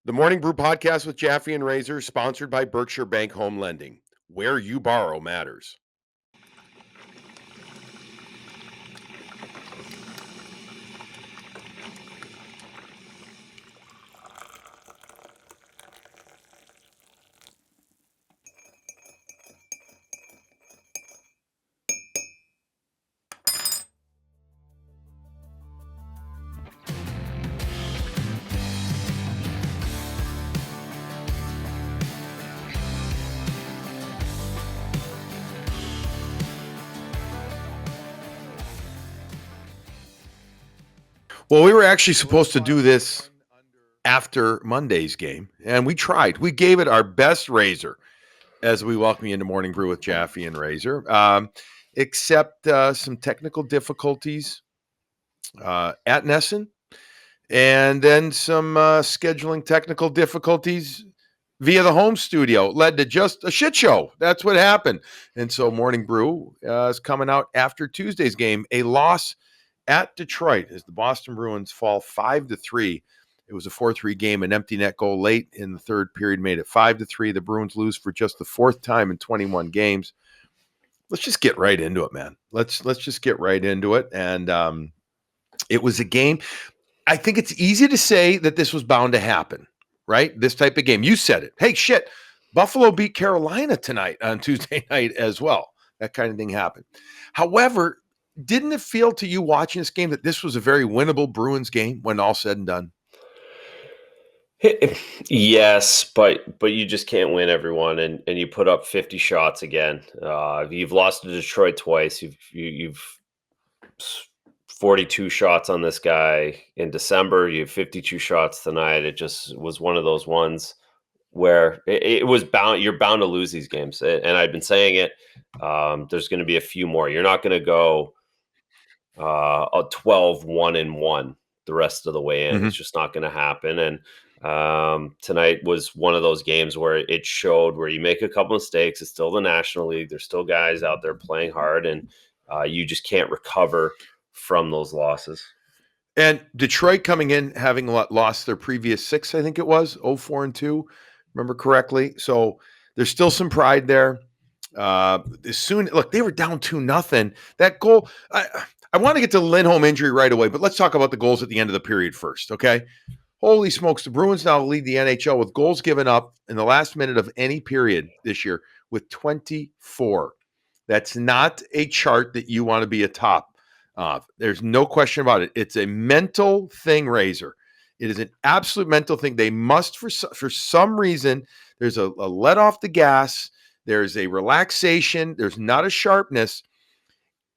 The Morning Brew podcast with Jaffe and Razor, sponsored by Berkshire Bank Home Lending. Where you borrow matters. Well, we were actually supposed to do this after Monday's game, and we tried. We gave it our best, Razor, as we welcome you into Morning Brew with Jaffe and Razor, except some technical difficulties at Nesson, and then some scheduling technical difficulties via the home studio. Led to just a shit show. That's what happened. And so Morning Brew is coming out after Tuesday's game, a loss at Detroit as the Boston Bruins fall 5-3. It was a 4-3 game. An empty net goal late in the third period made it 5-3. The Bruins lose for just the fourth time in 21 games. Let's just get right into it, man. Let's just get right into it. And it was a game. I think it's easy to say that this was bound to happen, right? This type of game. You said it. Hey, shit, Buffalo beat Carolina tonight on Tuesday night as well. That kind of thing happened. However, didn't it feel to you watching this game that this was a very winnable Bruins game when all said and done? Yes, but you just can't win everyone, and you put up 50 shots again. You've lost to Detroit twice. You've 42 shots on this guy in December. You have 52 shots tonight. It just was one of those ones where it was bound. You're bound to lose these games, and I've been saying it. There's going to be a few more. You're not going to go a 12-1-1 the rest of the way in. It's just not going to happen. And tonight was one of those games where it showed where you make a couple mistakes. It's still the National League. There's still guys out there playing hard, and you just can't recover from those losses. And Detroit coming in having lost their previous 6, I think it was 0-4-2, remember correctly. So there's still some pride there. Look, they were down 2-0. That goal, I want to get to the Lindholm injury right away, but let's talk about the goals at the end of the period first, okay? Holy smokes, the Bruins now lead the NHL with goals given up in the last minute of any period this year with 24. That's not a chart that you want to be atop of. There's no question about it. It's a mental thing, Razor. It is an absolute mental thing. They must, for some reason, there's a let off the gas. There's a relaxation. There's not a sharpness.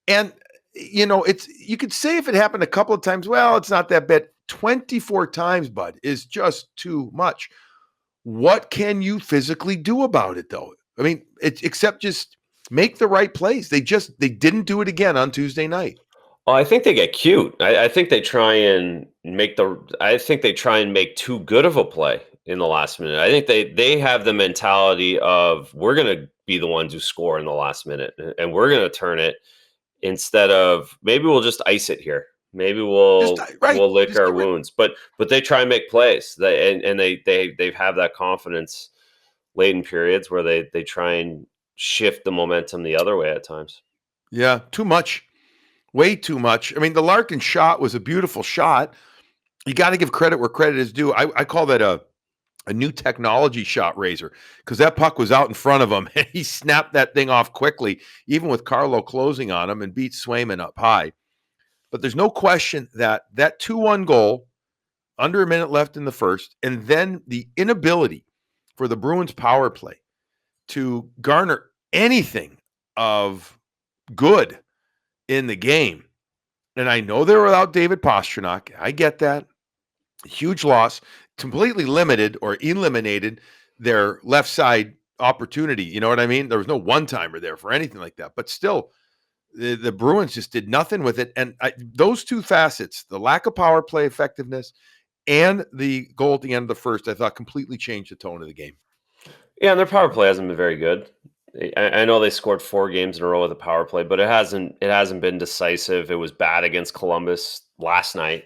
And, you could say if it happened a couple of times, well, it's not that bad. 24 times, bud, is just too much. What can you physically do about it, though? I mean, except just make the right plays. They didn't do it again on Tuesday night. Oh, I think they get cute. I think they try and make too good of a play in the last minute. I think they have the mentality of we're going to be the ones who score in the last minute, and we're going to turn it instead of maybe we'll just ice it here. Maybe we'll lick our wounds, but they try and make plays. They have that confidence late in periods where they try and shift the momentum the other way at times. Yeah, too much. Way too much. I mean, the Larkin shot was a beautiful shot. You got to give credit where credit is due. I call that a new technology shot, Razor, because that puck was out in front of him, and he snapped that thing off quickly, even with Carlo closing on him, and beat Swayman up high. But there's no question that 2-1 goal, under a minute left in the first, and then the inability for the Bruins power play to garner anything of good in the game. And I know they're without David Pastrnak. I get that. Huge loss. Completely limited or eliminated their left side opportunity. You know what I mean? There was no one-timer there for anything like that. But still, the Bruins just did nothing with it. And those two facets, the lack of power play effectiveness and the goal at the end of the first, I thought completely changed the tone of the game. Yeah, and their power play hasn't been very good. I know they scored 4 games in a row with a power play, but it hasn't been decisive. It was bad against Columbus last night.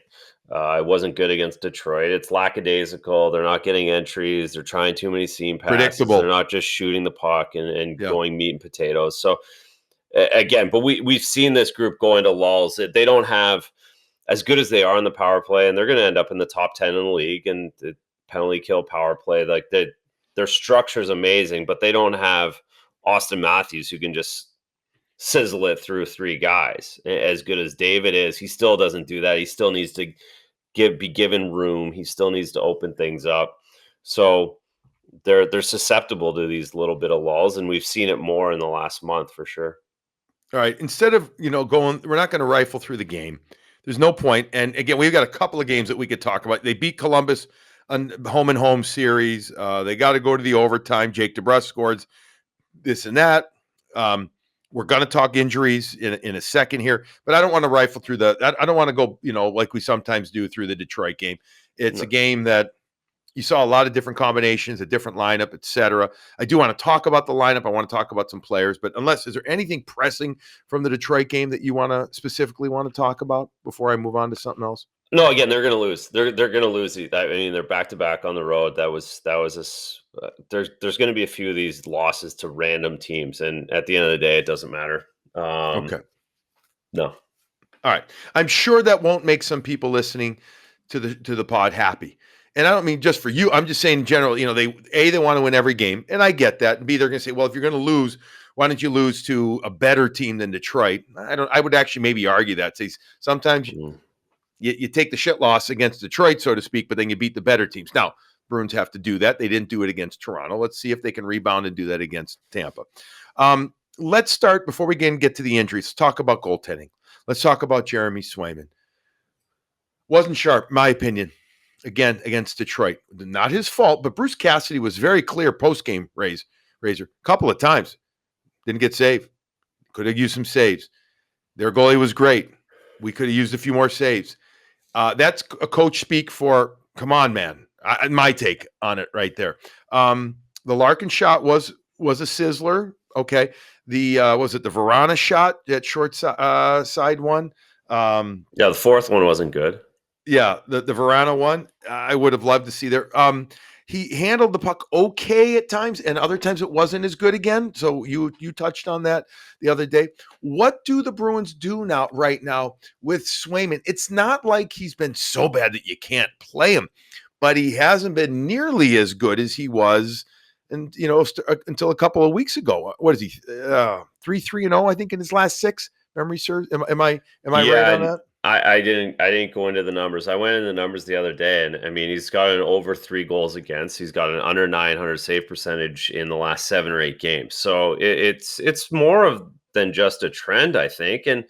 It wasn't good against Detroit. It's lackadaisical. They're not getting entries. They're trying too many seam passes. They're Predictable. not just shooting the puck and Yeah. going meat and potatoes. So again, but we've seen this group go into lulls. They don't have as good as they are in the power play, and they're going to end up in the top 10 in the league. And the penalty kill power play, like their structure is amazing, but they don't have Austin Matthews who can just sizzle it through three guys. As good as David is, he still doesn't do that. He still needs to be given room. He still needs to open things up. So they're susceptible to these little bit of lulls, and we've seen it more in the last month for sure. All right. Instead of, going, we're not going to rifle through the game. There's no point. And again, we've got a couple of games that we could talk about. They beat Columbus on home and home series. They got to go to the overtime. Jake DeBrusk scores this and that. We're going to talk injuries in a second here, but I don't want to rifle through I don't want to go, like we sometimes do through the Detroit game. It's a game that you saw a lot of different combinations, a different lineup, etc. I do want to talk about the lineup. I want to talk about some players, but is there anything pressing from the Detroit game that you specifically want to talk about before I move on to something else? No, again, they're going to lose. They're going to lose. I mean, they're back to back on the road. There's going to be a few of these losses to random teams, and at the end of the day, it doesn't matter. Okay. No. All right. I'm sure that won't make some people listening to the pod happy. And I don't mean just for you. I'm just saying in general, they want to win every game. And I get that. And B, they're going to say, well, if you're going to lose, why don't you lose to a better team than Detroit? I would actually maybe argue that. Say sometimes you take the shit loss against Detroit, so to speak, but then you beat the better teams. Now, Bruins have to do that. They didn't do it against Toronto. Let's see if they can rebound and do that against Tampa. Let's start, before we get to the injuries, let's talk about goaltending. Let's talk about Jeremy Swayman. Wasn't sharp, my opinion. Again, against Detroit. Not his fault, but Bruce Cassidy was very clear post-game, Razor, a couple of times. Didn't get saved. Could have used some saves. Their goalie was great. We could have used a few more saves. That's a coach speak for, come on, man. My take on it right there. The Larkin shot was a sizzler. Okay. Was it the Verana shot, that short side one? The fourth one wasn't good. Yeah, the Verana one, I would have loved to see there. He handled the puck okay at times, and other times it wasn't as good again. So you touched on that the other day. What do the Bruins do right now with Swayman? It's not like he's been so bad that you can't play him, but he hasn't been nearly as good as he was, and until a couple of weeks ago. What is he? 3-3-0, I think, in his last 6. Memory serves. Am I right on that? I didn't go into the numbers. I went into the numbers the other day, and I mean, he's got an over 3 goals against. He's got an under 900 save percentage in the last 7 or 8 games. So it's more than just a trend, I think. And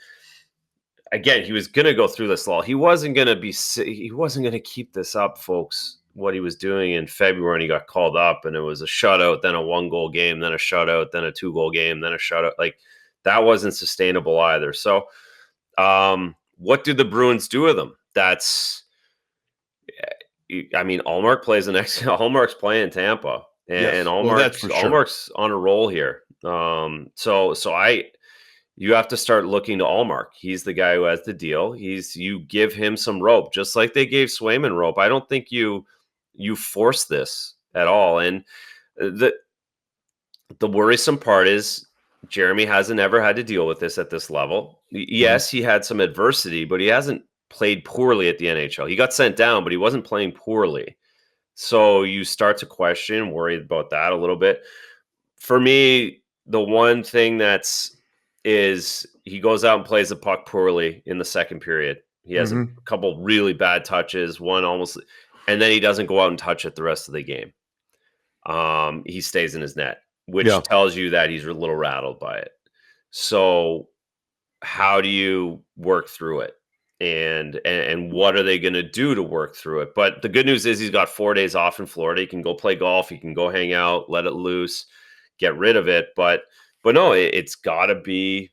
again, he was going to go through this lull. He wasn't going to keep this up, folks. What he was doing in February, and he got called up, and it was a shutout, then a 1-goal game, then a shutout, then a 2-goal game, then a shutout. Like, that wasn't sustainable either. So, what do the Bruins do with him? Allmark plays the next. Allmark's playing Tampa, and Allmark's on a roll here. You have to start looking to Allmark. He's the guy who has the deal. You give him some rope, just like they gave Swayman rope. I don't think you force this at all. And the worrisome part is Jeremy hasn't ever had to deal with this at this level. Yes, he had some adversity, but he hasn't played poorly at the NHL. He got sent down, but he wasn't playing poorly. So you start to question, worry about that a little bit. For me, the one thing is he goes out and plays the puck poorly in the second period. He has a couple really bad touches, one almost, and then he doesn't go out and touch it the rest of the game. He stays in his net, which tells you that he's a little rattled by it. So how do you work through it? And what are they going to do to work through it? But the good news is he's got 4 days off in Florida. He can go play golf. He can go hang out, let it loose, get rid of it. But no, it's got to be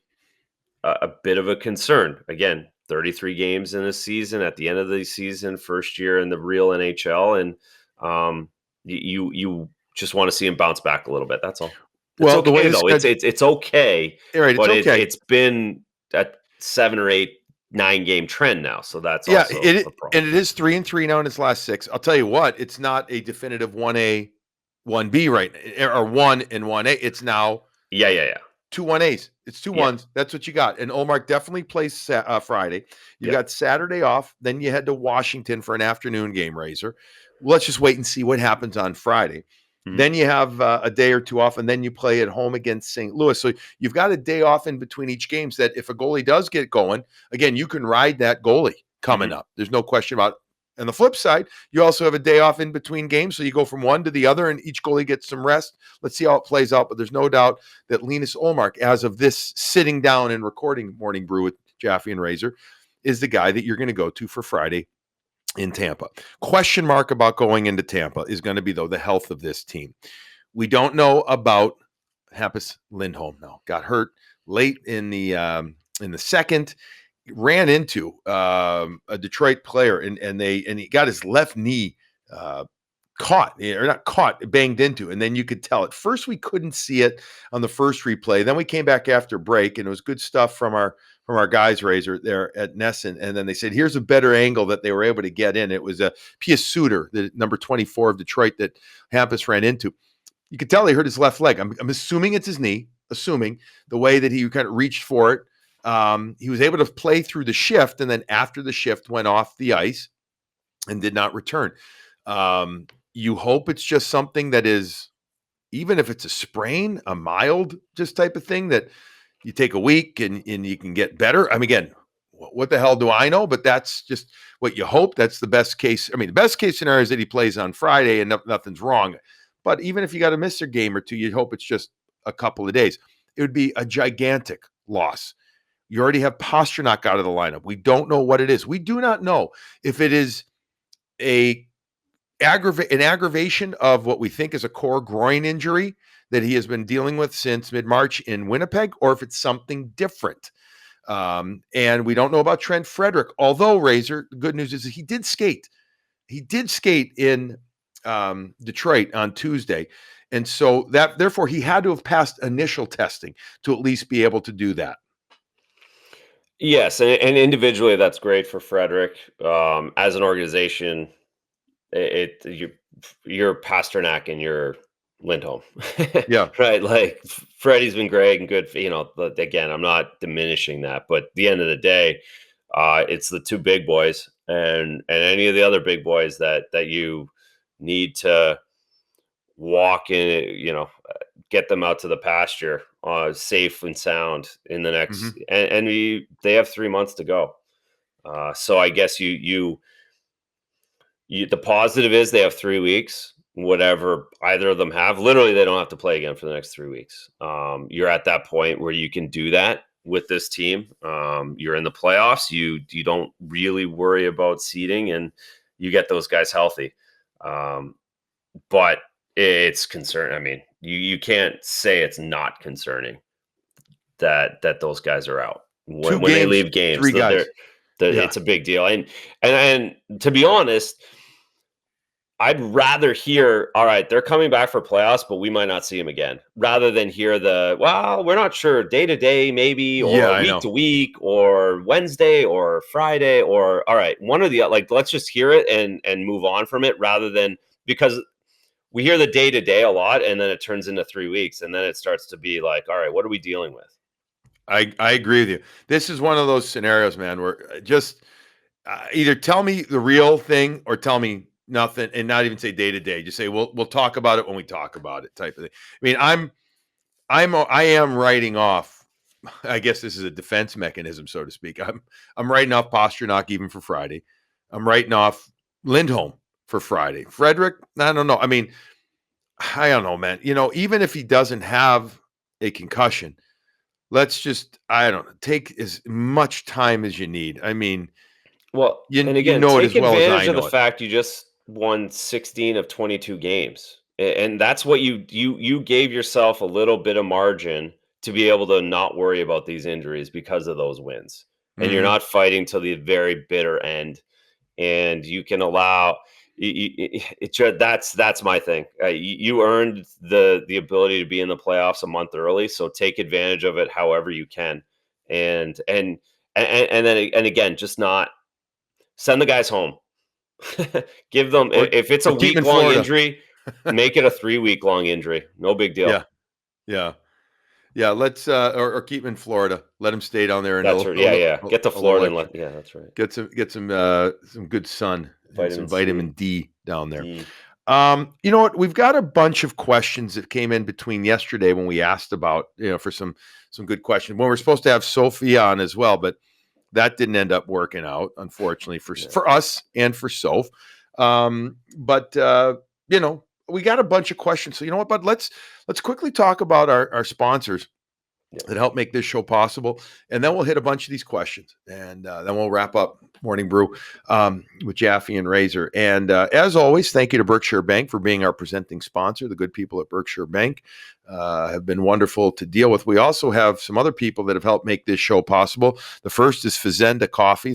a bit of a concern. Again, 33 games in a season, at the end of the season, first year in the real NHL. And you just want to see him bounce back a little bit. That's all. Well, the way though, it's okay. Right, but it's okay. It's been at 7 or 8 9-game trend now. So that's Yeah, also it a and problem. it is 3-3 now in its last 6. I'll tell you what, it's not a definitive 1A, 1B right or 1 and 1A. It's now Yeah. 2 1As. It's 2 Yeah. ones. That's what you got. And Olmark definitely plays Friday. You Yep. got Saturday off. Then you head to Washington for an afternoon game, Razor. Let's just wait and see what happens on Friday. Mhm. Then you have a day or two off, and then you play at home against St. Louis. So you've got a day off in between each games that if a goalie does get going, again, you can ride that goalie coming up. There's no question about it. On the flip side, you also have a day off in between games. So you go from one to the other, and each goalie gets some rest. Let's see how it plays out. But there's no doubt that Linus Olmark, as of this sitting down and recording Morning Brew with Jaffe and Razor, is the guy that you're going to go to for Friday in Tampa. Question mark about going into Tampa is going to be, though, the health of this team. We don't know about Hampus Lindholm now. Got hurt late in the second, ran into a Detroit player, and he got his left knee caught, or not caught, banged into. And then you could tell. At first, we couldn't see it on the first replay. Then we came back after break, and it was good stuff from our guys, Razor, there at Nesson. And then they said, here's a better angle that they were able to get in. It was a Pius Suter, the number 24 of Detroit, that Hampus ran into. You could tell he hurt his left leg. I'm assuming it's his knee, assuming the way that he kind of reached for it. He was able to play through the shift, and then after the shift went off the ice and did not return. You hope it's just something that is, even if it's a sprain, a mild just type of thing that you take a week and you can get better. I mean, again, what the hell do I know? But that's just what you hope. That's the best case. I mean, the best case scenario is that he plays on Friday and nothing's wrong. But even if you got to miss a game or two, you'd hope it's just a couple of days. It would be a gigantic loss. You already have Pastrnak out of the lineup. We don't know what it is. We do not know if it is an aggravation of what we think is a core groin injury that he has been dealing with since mid-March in Winnipeg, or if it's something different. And we don't know about Trent Frederick, although, Razor, the good news is he did skate. He did skate in Detroit on Tuesday. And so that, therefore, he had to have passed initial testing to at least be able to do that. Yes, and individually, that's great for Frederick. As an organization, you're Pastrnak and you're Lindholm, Yeah. right? Like Freddie's been great and good. But again, I'm not diminishing that, but at the end of the day, it's the two big boys and any of the other big boys that you need to walk in. Get them out to the pasture, safe and sound in the next. Mm-hmm. They have 3 months to go. So I guess the positive is they have 3 weeks, whatever either of them have. Literally, they don't have to play again for the next 3 weeks. You're at that point where you can do that with this team. You're in the playoffs. You don't really worry about seeding, and you get those guys healthy. But it's concerning. I mean, you can't say it's not concerning that those guys are out Two when they games, leave games. three guys. Yeah. It's a big deal. And to be honest, I'd rather hear, all right, they're coming back for playoffs, but we might not see them again, rather than hear well, we're not sure, day to day, maybe, Yeah, or I week know. to week, or Wednesday, or Friday, or all right, one or the other. Like, let's just hear it and move on from it, rather than, because we hear the day to day a lot, and then it turns into 3 weeks, and then it starts to be like, all right, what are we dealing with? I agree with you. This is one of those scenarios, man, where just either tell me the real thing or tell me nothing, and not even say day to day. Just say we'll talk about it when we talk about it, type of thing. I mean, I am writing off. I guess this is a defense mechanism, so to speak. I'm writing off Pastrnak even for Friday. I'm writing off Lindholm for Friday. Frederick, I don't know. I mean, I don't know, man. Even if he doesn't have a concussion, let's just, I don't know, take as much time as you need. I mean, Well, and you again, know it as take well as advantage I of the know it. fact you just won 16 of 22 games. And that's what you gave yourself a little bit of margin to be able to not worry about these injuries because of those wins. And you're Mhm. not fighting till the very bitter end. And you can allow that's my thing. You earned the ability to be in the playoffs a month early, so take advantage of it however you can. And and then and again, just not send the guys home. Give them, or if it's a or keep 'em in week-long Florida. injury, make it a 3-week-long injury. No big deal. Yeah, yeah, yeah. Let's or keep him in Florida. Let him stay down there and That's right. Yeah, yeah. Get to a little Florida and extra. yeah, that's right. Get some good sun and some Vitamin C, vitamin D down there. D. You know what? We've got a bunch of questions that came in between yesterday when we asked about, for some good questions. When we're supposed to have Sophie on as well, but that didn't end up working out, unfortunately, for us and for Soph. But we got a bunch of questions. So you know what, bud? Let's quickly talk about our sponsors that help make this show possible, and then we'll hit a bunch of these questions, and then we'll wrap up Morning Brew with Jaffe and Razor. And as always, thank you to Berkshire Bank for being our presenting sponsor. The good people at Berkshire Bank have been wonderful to deal with. We also have some other people that have helped make this show possible. The first is Fazenda Coffee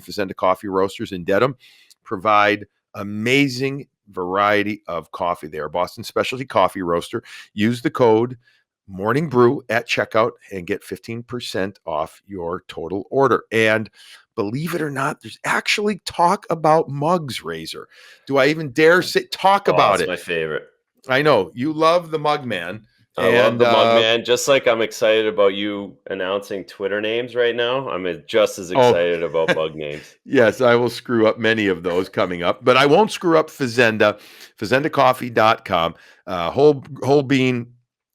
Roasters in Dedham, provide amazing variety of coffee. They are Boston specialty coffee roaster. Use the code Morning Brew at checkout and get 15% off your total order. And believe it or not, there's actually talk about mugs, Razor. Do I even dare say talk about That's it? my favorite. I know you love the mug man. I love the mug man. Just like I'm excited about you announcing Twitter names right now, I'm just as excited about mug names. Yes, I will screw up many of those coming up, but I won't screw up Fazenda, fazendacoffee.com, whole bean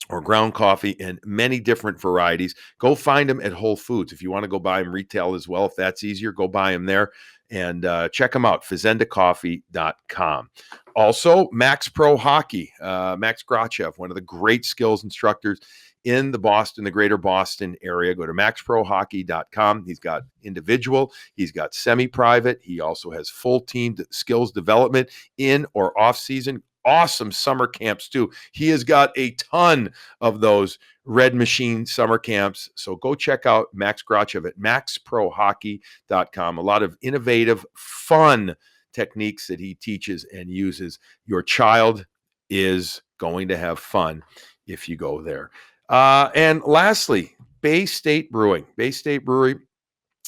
or ground coffee in many different varieties. Go find them at Whole Foods. If you want to go buy them retail as well, if that's easier, go buy them there and check them out, fazendacoffee.com. Also, Max Pro Hockey, Max Grachev, one of the great skills instructors in the greater Boston area. Go to maxprohockey.com. He's got individual, he's got semi-private. He also has full team skills development in or off season. Awesome summer camps too. He has got a ton of those Red Machine summer camps. So go check out Max Grachev at maxprohockey.com. A lot of innovative, fun techniques that he teaches and uses. Your child is going to have fun if you go there. And lastly, Bay State Brewing. Bay State Brewery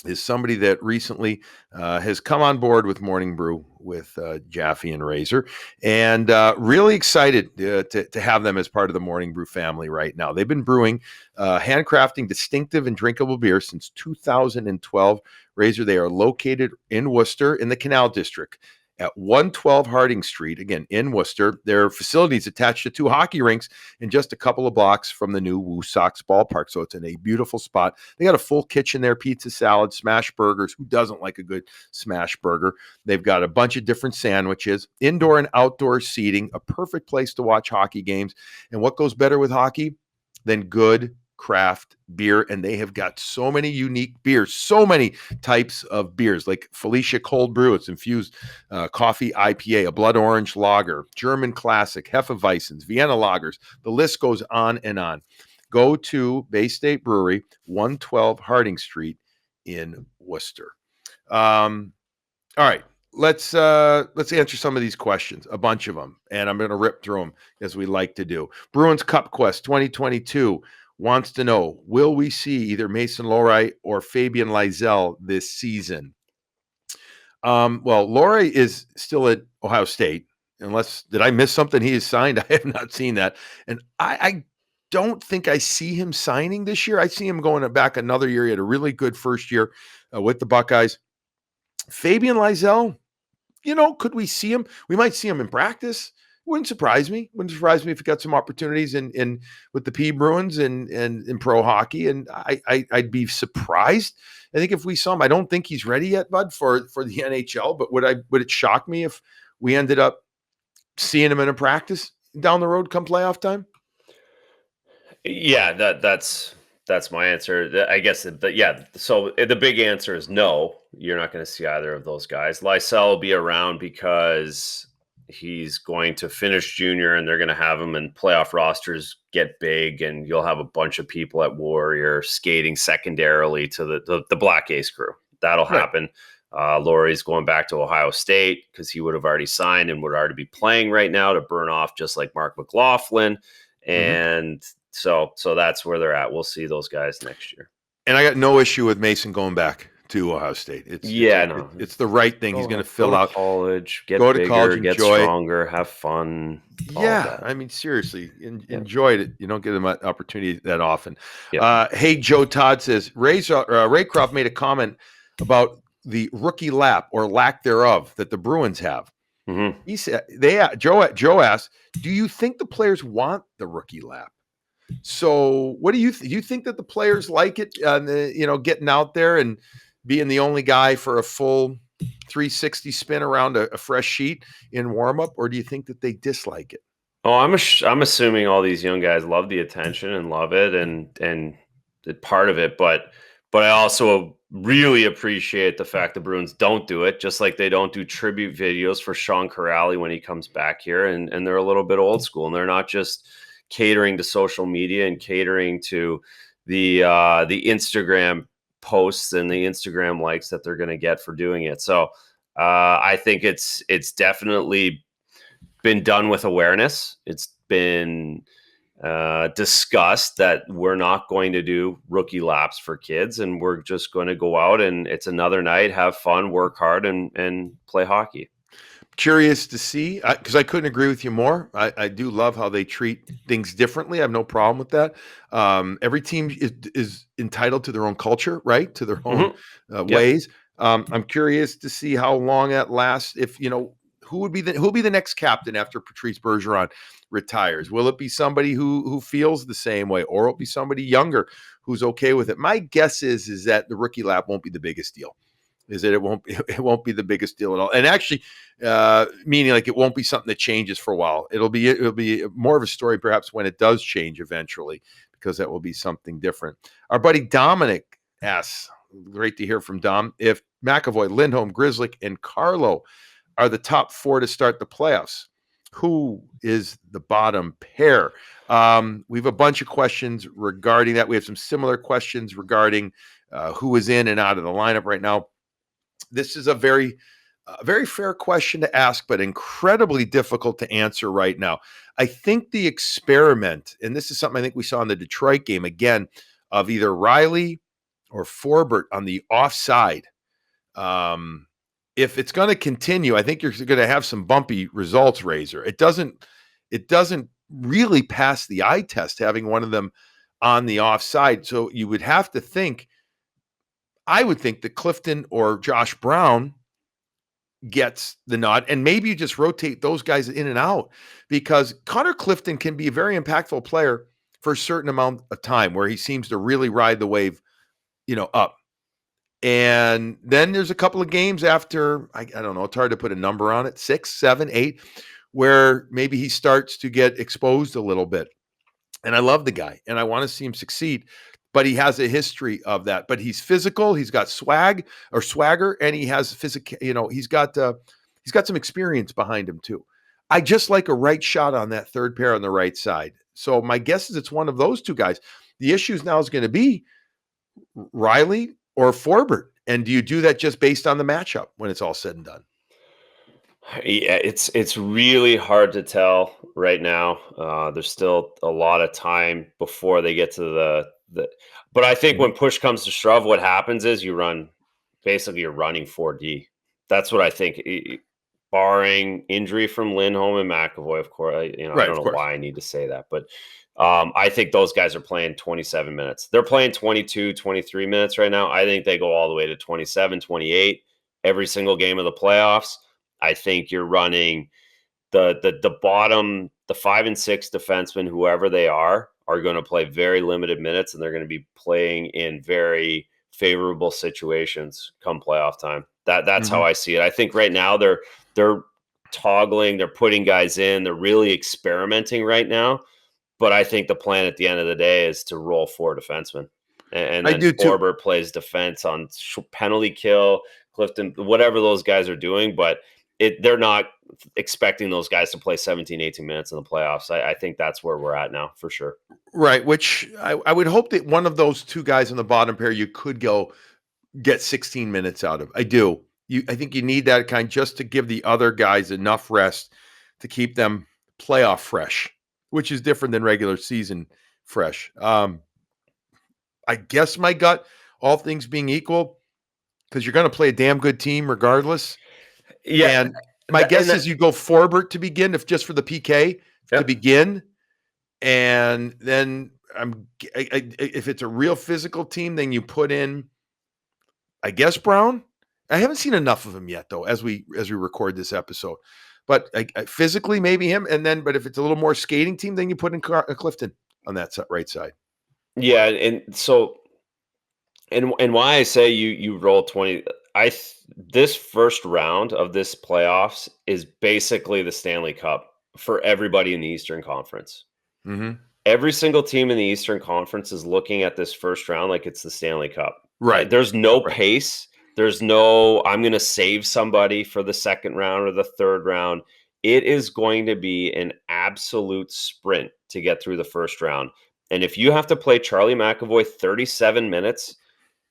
is somebody that recently has come on board with Morning Brew with Jaffe and Razor, and really excited to have them as part of the Morning Brew family right now. They've been brewing, handcrafting distinctive and drinkable beer since 2012. Razor, they are located in Worcester in the Canal District at 112 Harding Street, again, in Worcester. Their facility is attached to 2 hockey rinks and just a couple of blocks from the new Woo Sox ballpark. So it's in a beautiful spot. They got a full kitchen there, pizza, salad, smash burgers. Who doesn't like a good smash burger? They've got a bunch of different sandwiches, indoor and outdoor seating, a perfect place to watch hockey games. And what goes better with hockey than good craft beer? And they have got so many unique beers, so many types of beers, like Felicia Cold Brew. It's infused coffee IPA, a blood orange lager, German classic, Hefeweizens, Vienna lagers. The list goes on and on. Go to Bay State Brewery, 112 Harding Street in Worcester. All right. Let's answer some of these questions, a bunch of them, and I'm going to rip through them as we like to do. Bruins Cup Quest 2022 wants to know, will we see either Mason Lohrei or Fabian Lysell this season? Well, Lohrei is still at Ohio State. Did I miss something? He is signed. I have not seen that. And I don't think I see him signing this year. I see him going back another year. He had a really good first year with the Buckeyes. Fabian Lysell, could we see him? We might see him in practice. Wouldn't surprise me. Wouldn't surprise me if he got some opportunities in with the P Bruins and in pro hockey. And I'd be surprised. I think if we saw him, I don't think he's ready yet, bud, for the NHL. But would it shock me if we ended up seeing him in a practice down the road come playoff time? Yeah, that's my answer. I guess yeah. So the big answer is no. You're not going to see either of those guys. Lysell will be around because he's going to finish junior, and they're going to have him in playoff rosters get big, and you'll have a bunch of people at Warrior skating secondarily to the Black Ace crew. That'll happen. Laurie's going back to Ohio State because he would have already signed and would already be playing right now to burn off, just like Mark McLaughlin. And so that's where they're at. We'll see those guys next year. And I got no issue with Mason going back to Ohio State. Yeah, no. It's the right thing. He's going to Go fill to out, college, go get to college, bigger, get enjoy it. stronger, have fun, all of Yeah, that. I mean, seriously, Yeah. enjoyed it. You don't get an opportunity that often. Yeah. Hey, Joe Todd says Raycroft made a comment about the rookie lap or lack thereof that the Bruins have. Mhm. He said Joe asked, "Do you think the players want the rookie lap?" So, what do you do? You think that the players like it? Getting out there and being the only guy for a full 360 spin around a fresh sheet in warm up, or do you think that they dislike it? Oh, I'm assuming all these young guys love the attention and love it and the part of it, but I also really appreciate the fact the Bruins don't do it, just like they don't do tribute videos for Sean Corrali when he comes back here, and they're a little bit old school, and they're not just catering to social media and catering to the Instagram posts and the Instagram likes that they're going to get for doing it. So I think it's definitely been done with awareness. It's been discussed that we're not going to do rookie laps for kids, and we're just going to go out and it's another night, have fun, work hard, and play hockey. Curious to see, because I couldn't agree with you more. I do love how they treat things differently. I have no problem with that. Every team is entitled to their own culture, right? To their own Mm-hmm. Yep. ways. I'm curious to see how long that lasts. If who'll be the next captain after Patrice Bergeron retires? Will it be somebody who feels the same way, or will it be somebody younger who's okay with it? My guess is that the rookie lap won't be the biggest deal. Is that it won't be the biggest deal at all, and actually, meaning like it won't be something that changes for a while. It'll be more of a story perhaps when it does change eventually, because that will be something different. Our buddy Dominic asks, great to hear from Dom, if McAvoy, Lindholm, Grzelcyk, and Carlo are the top four to start the playoffs, who is the bottom pair? We have a bunch of questions regarding that. We have some similar questions regarding who is in and out of the lineup right now. This is a very fair question to ask, but incredibly difficult to answer right now. I think the experiment, and this is something I think we saw in the Detroit game again, of either Riley or Forbert on the offside. If it's going to continue, I think you're going to have some bumpy results, Razor. It doesn't really pass the eye test having one of them on the offside. So you would have to think, I would think that Clifton or Josh Brown gets the nod, and maybe you just rotate those guys in and out, because Connor Clifton can be a very impactful player for a certain amount of time where he seems to really ride the wave, up. And then there's a couple of games after, I don't know, it's hard to put a number on it, 6, 7, 8, where maybe he starts to get exposed a little bit. And I love the guy and I want to see him succeed, but he has a history of that. But he's physical, he's got swagger, and he has physical, he's got some experience behind him too. I just like a right shot on that third pair on the right side. So my guess is it's one of those two guys. The issues now is going to be Riley or Forbert. And do you do that just based on the matchup when it's all said and done? Yeah, it's really hard to tell right now. There's still a lot of time before they get to the. But I think when push comes to shove, what happens is you're running 4D. That's what I think. Barring injury from Lindholm and McAvoy, of course. I Right, don't of know course. why I need to say that, but I think those guys are playing 27 minutes. They're playing 22, 23 minutes right now. I think they go all the way to 27, 28 every single game of the playoffs. I think you're running the bottom, the 5 and 6 defensemen, whoever they are going to play very limited minutes, and they're going to be playing in very favorable situations come playoff time. That's how I see it. I think right now they're toggling, they're putting guys in, they're really experimenting right now. But I think the plan at the end of the day is to roll 4 defensemen, and I then do too. Forbert plays defense on penalty kill, Clifton, whatever those guys are doing. But they're not expecting those guys to play 17, 18 minutes in the playoffs. I think that's where we're at now for sure. Right, which I would hope that one of those two guys in the bottom pair you could go get 16 minutes out of. I do. I think you need that kind just to give the other guys enough rest to keep them playoff fresh, which is different than regular season fresh. I guess my gut, all things being equal, because you're going to play a damn good team regardless. Yeah, And my guess is you go Forbert to begin, if just for the PK to begin, and then if it's a real physical team, then you put in, I guess, Brown. I haven't seen enough of him yet, though, as we record this episode. But physically, maybe him, and then, but if it's a little more skating team, then you put in Clifton on that right side. Yeah, and so, and why I say you roll 20. This first round of this playoffs is basically the Stanley Cup for everybody in the Eastern Conference. Mm-hmm. Every single team in the Eastern Conference is looking at this first round like it's the Stanley Cup. Right. There's no pace. There's no, I'm going to save somebody for the second round or the third round. It is going to be an absolute sprint to get through the first round. And if you have to play Charlie McAvoy 37 minutes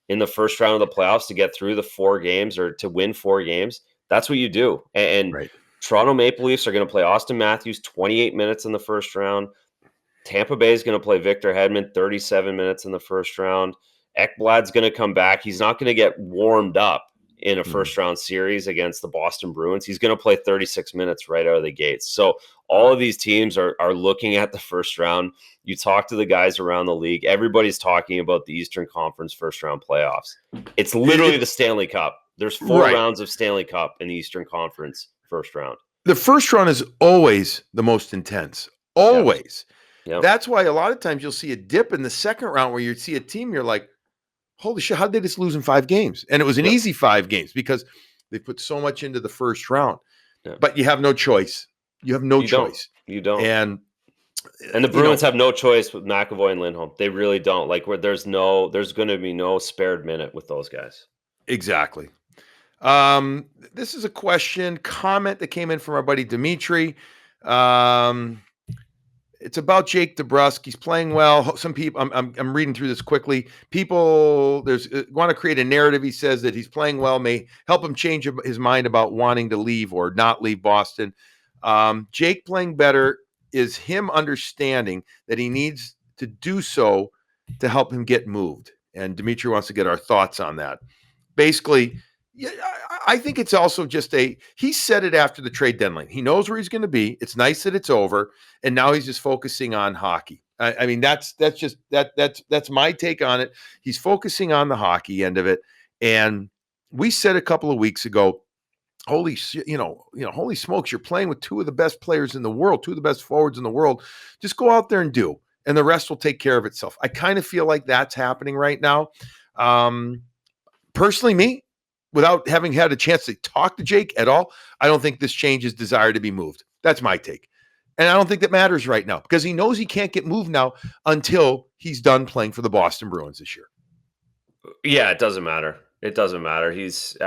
in the first round of the playoffs to get through the 4 games or to win 4 games, that's what you do. And Toronto Maple Leafs are going to play Austin Matthews 28 minutes in the first round. Tampa Bay is going to play Victor Hedman 37 minutes in the first round. Ekblad's going to come back. He's not going to get warmed up in a first round series against the Boston Bruins. He's going to play 36 minutes right out of the gates. So all of these teams are looking at the first round. You talk to the guys around the league. Everybody's talking about the Eastern Conference first round playoffs. It's literally the Stanley Cup. There's 4 rounds of Stanley Cup in the Eastern Conference first round. The first round is always the most intense. Always. Yep. That's why a lot of times you'll see a dip in the second round where you see a team, you're like, holy shit, how did they just lose in 5 games? And it was an easy 5 games because they put so much into the first round. But you have no choice. You have no choice. You don't. And the Bruins have no choice with McAvoy and Lindholm. They really don't. Like, where there's going to be no spared minute with those guys. Exactly. This is a comment that came in from our buddy Dimitri. It's about Jake DeBrusk. He's playing well. Some people, I'm reading through this quickly. People want to create a narrative. He says that he's playing well, may help him change his mind about wanting to leave or not leave Boston. Jake playing better is him understanding that he needs to do so to help him get moved. And Dimitri wants to get our thoughts on that. Basically, yeah, I think it's also just he said it after the trade deadline. He knows where he's going to be. It's nice that it's over, and now he's just focusing on hockey. I mean, that's my take on it. He's focusing on the hockey end of it. And we said a couple of weeks ago, holy smokes, you're playing with 2 of the best players in the world, 2 of the best forwards in the world. Just go out there and do, and the rest will take care of itself. I kind of feel like that's happening right now. Personally, me, without having had a chance to talk to Jake at all, I don't think this changes desire to be moved. That's my take. And I don't think that matters right now because he knows he can't get moved now until he's done playing for the Boston Bruins this year. Yeah, it doesn't matter. It doesn't matter. He's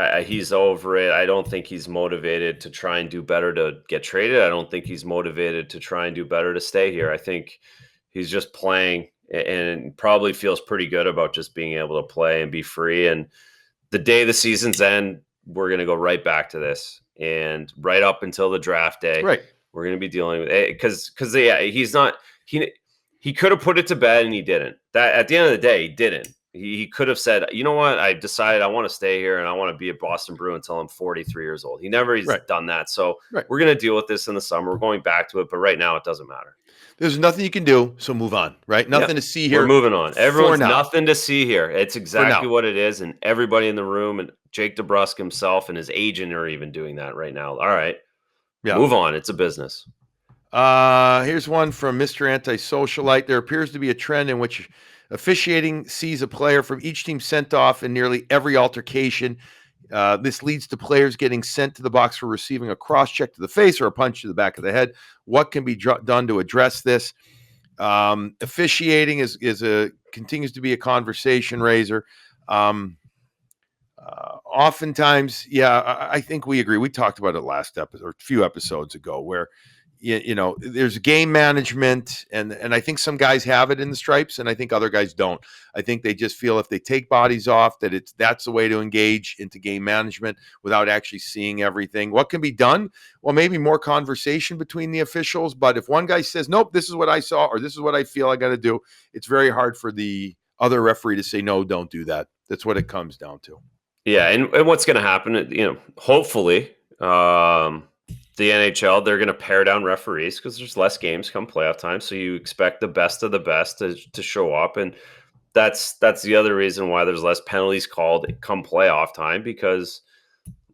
over it. I don't think he's motivated to try and do better to get traded. I don't think he's motivated to try and do better to stay here. I think he's just playing and probably feels pretty good about just being able to play and be free. And the day the season's end, we're going to go right back to this, and right up until the draft day, we're going to be dealing with it because he's not he could have put it to bed and he didn't. That at the end of the day, he didn't. He could have said, you know what, I decided I want to stay here and I want to be a Boston Bruin until I'm 43 years old. He never done that. So we're going to deal with this in the summer. We're going back to it, but right now it doesn't matter. There's nothing you can do, so move on, right? Nothing to see here. We're moving on. Everyone's nothing to see here. It's exactly what it is, and everybody in the room, and Jake DeBrusk himself and his agent are even doing that right now. All right, move on. It's a business. Here's one from Mr. Antisocialite. There appears to be a trend in which officiating sees a player from each team sent off in nearly every altercation. This leads to players getting sent to the box for receiving a cross-check to the face or a punch to the back of the head. What can be done to address this? Officiating continues to be a conversation raiser. Oftentimes, I think we agree. We talked about it last episode or a few episodes ago where there's game management, and I think some guys have it in the stripes, and I think other guys don't. I think they just feel if they take bodies off, that's the way to engage into game management without actually seeing everything. What can be done? Well, maybe more conversation between the officials, but if one guy says, nope, this is what I saw, or this is what I feel I got to do, it's very hard for the other referee to say, no, don't do that. That's what it comes down to. Yeah, and what's going to happen? Hopefully, the NHL, they're going to pare down referees because there's less games come playoff time. So you expect the best of the best to show up, and that's the other reason why there's less penalties called come playoff time, because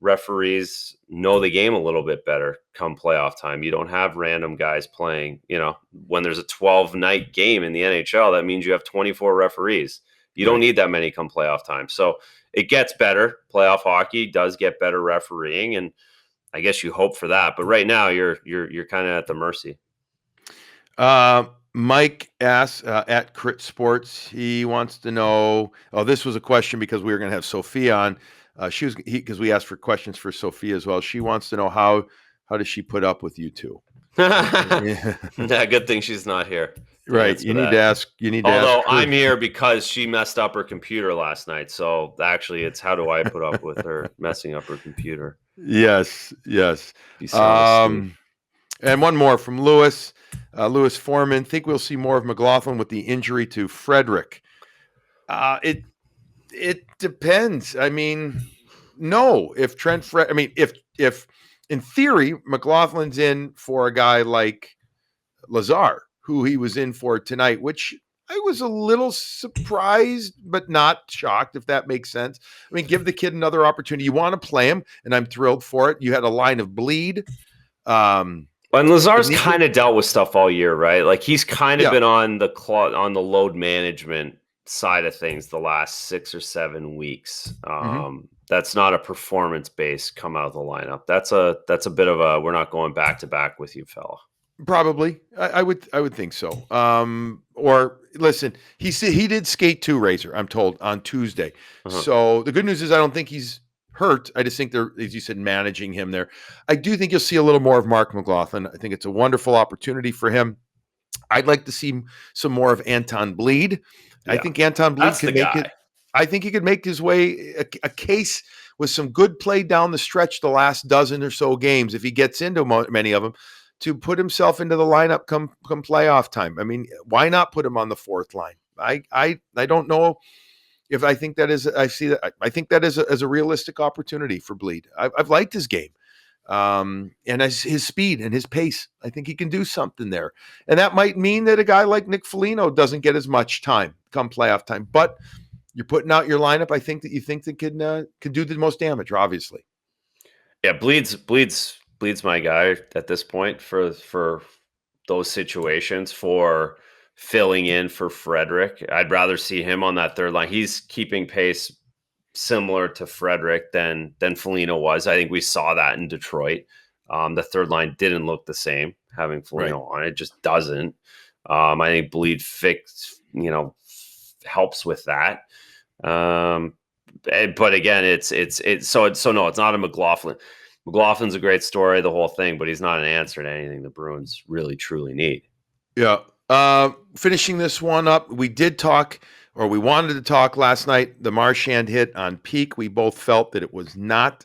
referees know the game a little bit better come playoff time. You don't have random guys playing. When there's a 12-night game in the NHL, that means you have 24 referees. You don't need that many come playoff time. So it gets better. Playoff hockey does get better refereeing, and I guess you hope for that. But right now, you're kind of at the mercy. Mike asks at Crit Sports. He wants to know. Oh, this was a question because we were going to have Sophia on. Because we asked for questions for Sophia as well. She wants to know how does she put up with you two? Yeah, good thing she's not here. Right. You need to ask. Although I'm here because she messed up her computer last night. So actually, it's how do I put up with her messing up her computer? Yes. And one more from Lewis. Lewis Foreman. Think we'll see more of McLaughlin with the injury to Frederick. It depends. I mean, no. If if in theory McLaughlin's in for a guy like Lazar, who he was in for tonight, which I was a little surprised, but not shocked, if that makes sense. I mean, give the kid another opportunity. You want to play him, and I'm thrilled for it. You had a line of bleed. And Lazar's kind of dealt with stuff all year, right? Like he's kind of been on the load management side of things the last 6 or 7 weeks. That's not a performance based come out of the lineup. That's a bit of a we're not going back to back with you, fella. Probably, I would think so. Or listen, he did skate too, Razor. I'm told on Tuesday. So the good news is I don't think he's hurt. I just think they're, as you said, managing him there. I do think you'll see a little more of Mark McLaughlin. I think it's a wonderful opportunity for him. I'd like to see some more of Anton Bleed. Yeah. I think Anton Bleed can make it. I think he could make his way a case with some good play down the stretch the last dozen or so games, if he gets into many of them, to put himself into the lineup come playoff time. I mean, why not put him on the fourth line? I don't know if I think that is. I see that. I think that is as a realistic opportunity for Bleed. I've liked his game, and his speed and his pace. I think he can do something there, and that might mean that a guy like Nick Foligno doesn't get as much time come playoff time. But you're putting out your lineup. I think that you think that could do the most damage. Obviously, yeah. Bleed's my guy at this point for those situations, for filling in for Frederick. I'd rather see him on that third line. He's keeping pace similar to Frederick than Foligno was. I think we saw that in Detroit. The third line didn't look the same having Foligno on. It just doesn't. I think Bleed helps with that. But again, it's no, it's not a McLaughlin. McLaughlin's a great story, the whole thing, but he's not an answer to anything the Bruins really truly need. Yeah. Finishing this one up, we did talk, or we wanted to talk last night, the Marchand hit on Peak. We both felt that it was not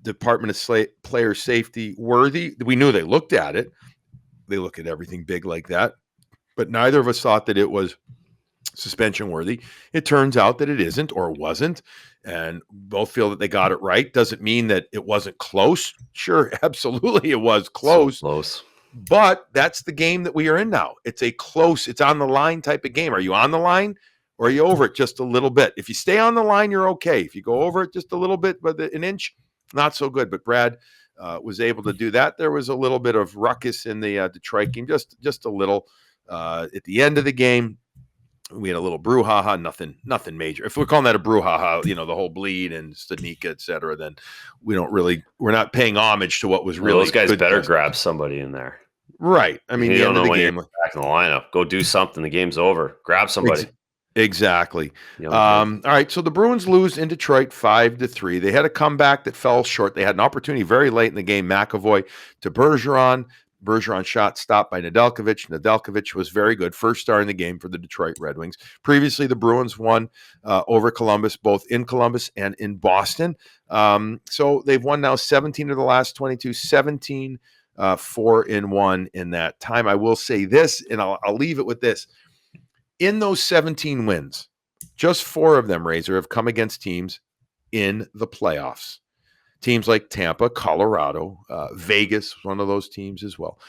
Department of Player Safety worthy. We knew they looked at it. They look at everything big like that. But neither of us thought that it was suspension worthy. It turns out that it isn't or wasn't. And both feel that they got it right. Doesn't mean that it wasn't close. Sure, absolutely it was close. So close. But that's the game that we are in now. It's a close, it's on the line type of game. Are you on the line or are you over it just a little bit? If you stay on the line, you're okay. If you go over it just a little bit, but an inch, not so good. But Brad was able to do that. There was a little bit of ruckus in the Detroit game, just a little. At the end of the game, we had a little brouhaha, nothing major. If we're calling that a brouhaha, the whole Bleed and Stanika, et cetera, then we're not paying homage to what was really. Those guys better grab somebody in there. Right. I mean, you don't know when you're back in the lineup. Go do something. The game's over. Grab somebody. Exactly. All right. So the Bruins lose in Detroit 5-3. They had a comeback that fell short. They had an opportunity very late in the game. McAvoy to Bergeron. Bergeron shot stopped by Nedeljkovic. Nedeljkovic was very good. First star in the game for the Detroit Red Wings. Previously, the Bruins won over Columbus, both in Columbus and in Boston. So they've won now 17 of the last 22, 17 4-1 in that time. I will say this, and I'll leave it with this. In those 17 wins, just 4 of them, Razor, have come against teams in the playoffs. Teams like Tampa, Colorado, Vegas, one of those teams as well.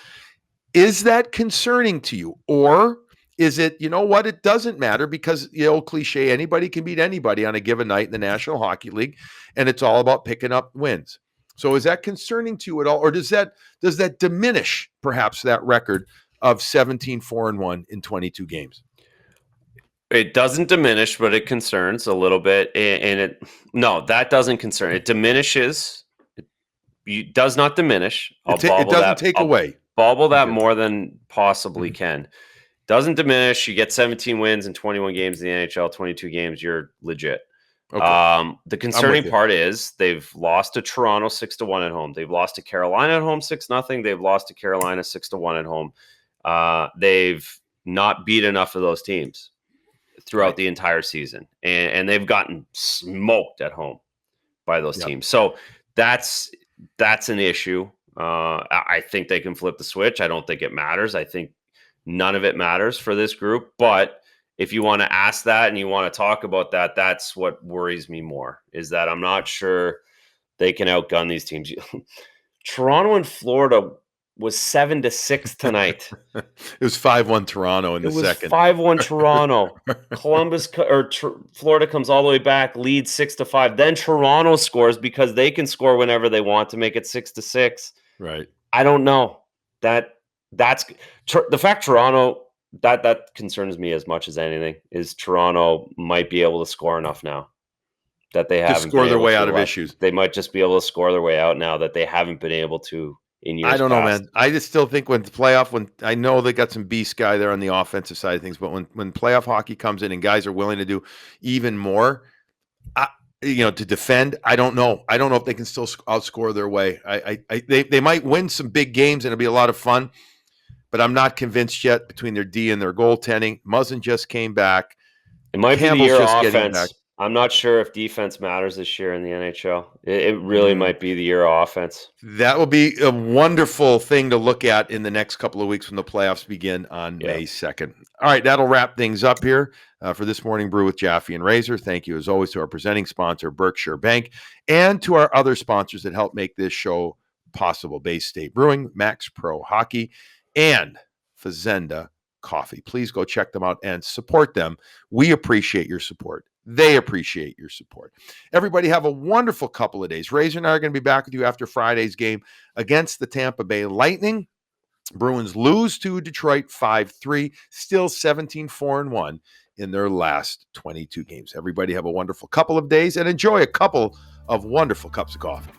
Is that concerning to you? Or is it, you know what, it doesn't matter because the old cliche, anybody can beat anybody on a given night in the National Hockey League, and it's all about picking up wins. So is that concerning to you at all? Or does that diminish perhaps that record of 17-4-1 in 22 games? It doesn't diminish, but it concerns a little bit. No, that doesn't concern. It diminishes. It does not diminish. It doesn't take away. Bobble that Okay. more than possibly can. Doesn't diminish. You get 17 wins in 21 games in the NHL, 22 games, you're legit. Okay. The concerning part is they've lost to Toronto 6-1 at home. They've lost to Carolina at home 6-0. They've lost to Carolina 6-1 at home. They've not beat enough of those teams throughout the entire season, and they've gotten smoked at home by those teams. So that's an issue. I think they can flip the switch. I don't think it matters. I think none of it matters for this group. But if you want to ask that and you want to talk about that, that's what worries me more, is that I'm not sure they can outgun these teams. Toronto and Florida was 7-6 tonight. It was 5-1 Toronto in the second. It was 5-1 Toronto. Columbus or Florida comes all the way back, leads 6-5. Then Toronto scores because they can score whenever they want to make it 6-6. Right. I don't know. That's the fact Toronto, that concerns me as much as anything, is Toronto might be able to score enough now that they haven't score their way out of issues. They might just be able to score their way out now that they haven't been able to in years I don't know, past. man. I just still think when I know they got some beast guy there on the offensive side of things, but when playoff hockey comes in and guys are willing to do even more, to defend, I don't know. I don't know if they can still outscore their way. They might win some big games and it'll be a lot of fun, but I'm not convinced yet between their D and their goaltending. Muzzin just came back. It might Campbell's be the year just of getting back. offense. I'm not sure if defense matters this year in the NHL. It really might be the year of offense. That will be a wonderful thing to look at in the next couple of weeks when the playoffs begin on May 2nd. All right, that'll wrap things up here for this morning brew with Jaffe and Razor. Thank you, as always, to our presenting sponsor, Berkshire Bank, and to our other sponsors that help make this show possible: Bay State Brewing, Max Pro Hockey, and Fazenda Coffee. Please go check them out and support them. We appreciate your support. They appreciate your support. Everybody have a wonderful couple of days. Razor and I are going to be back with you after Friday's game against the Tampa Bay Lightning. Bruins lose to Detroit 5-3, still 17-4-1 in their last 22 games. Everybody have a wonderful couple of days and enjoy a couple of wonderful cups of coffee.